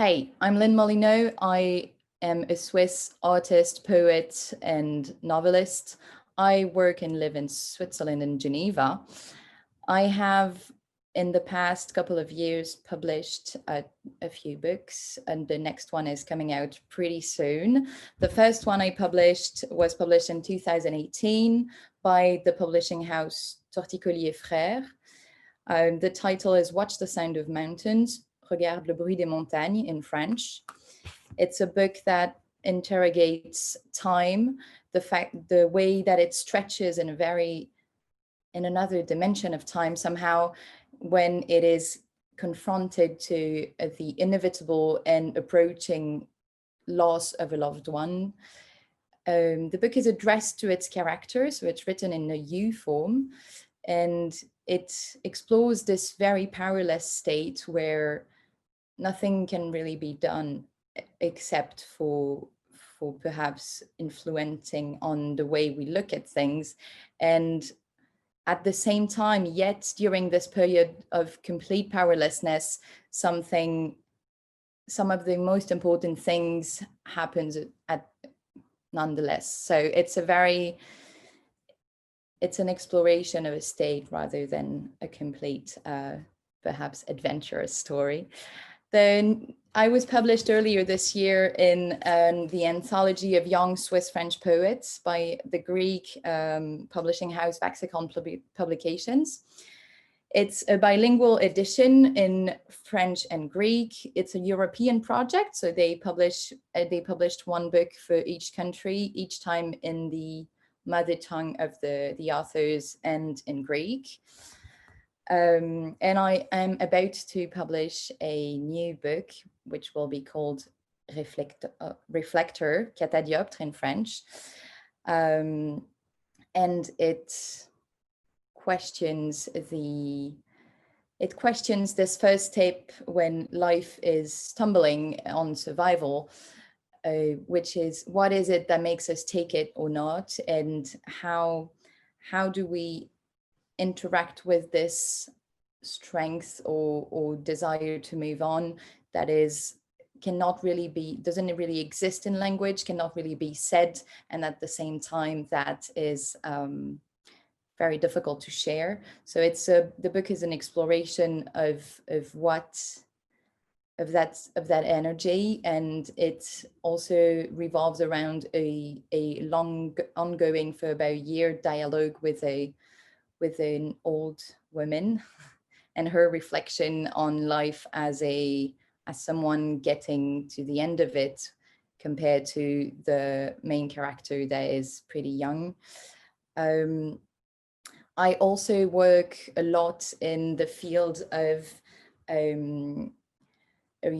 Hey, I'm Linn Molineaux. I am a Swiss artist, poet, and novelist. I work and live in Switzerland in Geneva. I have, in the past couple of years, published a few books, and the next one is coming out pretty soon. The first one I published was published in 2018 by the publishing house Torticollier Frères. The title is Watch the Sound of Mountains, Regarde le bruit des montagnes in French. It's a book that interrogates time, the way that it stretches in another dimension of time somehow, when it is confronted to the inevitable and approaching loss of a loved one. The book is addressed to its characters, so it's written in a you form, and it explores this very powerless state where nothing can really be done except for perhaps influencing on the way we look at things. And at the same time, yet during this period of complete powerlessness, some of the most important things happens at nonetheless. So it's an exploration of a state rather than a complete, perhaps adventurous story. Then I was published earlier this year in the anthology of young Swiss French poets by the Greek publishing house Vaxicon Publications. It's a bilingual edition in French and Greek. It's a European project, so they published one book for each country, each time in the mother tongue of the authors and in Greek. And I am about to publish a new book, which will be called Reflector, Catadioptre in French. And it questions this first step when life is stumbling on survival, which is, what is it that makes us take it or not? And how do we interact with this strength or desire to move on that doesn't really exist in language, cannot really be said, and at the same time that is very difficult to share. So the book is an exploration of that energy, and it also revolves around a long ongoing, for about a year, dialogue with an old woman and her reflection on life as someone getting to the end of it, compared to the main character that is pretty young. I also work a lot in the field of a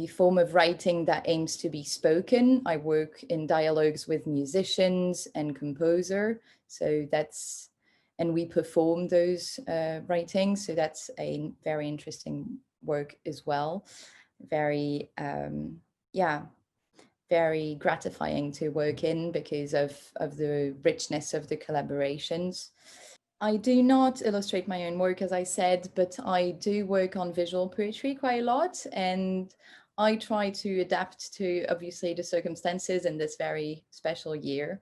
form of writing that aims to be spoken. I work in dialogues with musicians and composer, and we perform those writings. So that's a very interesting work as well. Very, very gratifying to work in because of the richness of the collaborations. I do not illustrate my own work, as I said, but I do work on visual poetry quite a lot, and I try to adapt to, obviously, the circumstances in this very special year.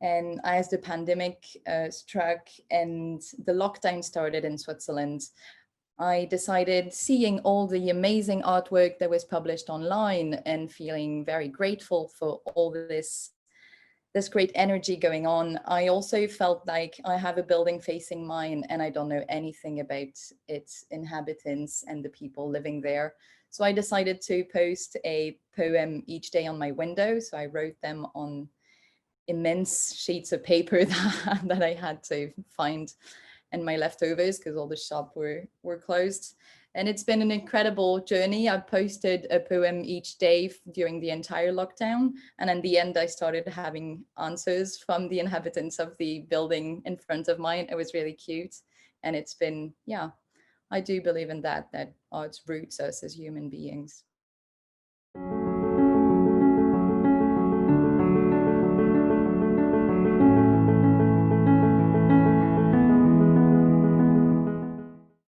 And as the pandemic struck and the lockdown started in Switzerland, I decided, seeing all the amazing artwork that was published online and feeling very grateful for all this great energy going on, I also felt like I have a building facing mine and I don't know anything about its inhabitants and the people living there. So I decided to post a poem each day on my window. So I wrote them on immense sheets of paper that I had to find and my leftovers, because all the shops were closed. And it's been an incredible journey. I posted a poem each day during the entire lockdown. And in the end, I started having answers from the inhabitants of the building in front of mine. It was really cute. And it's been, I do believe in that art roots us as human beings.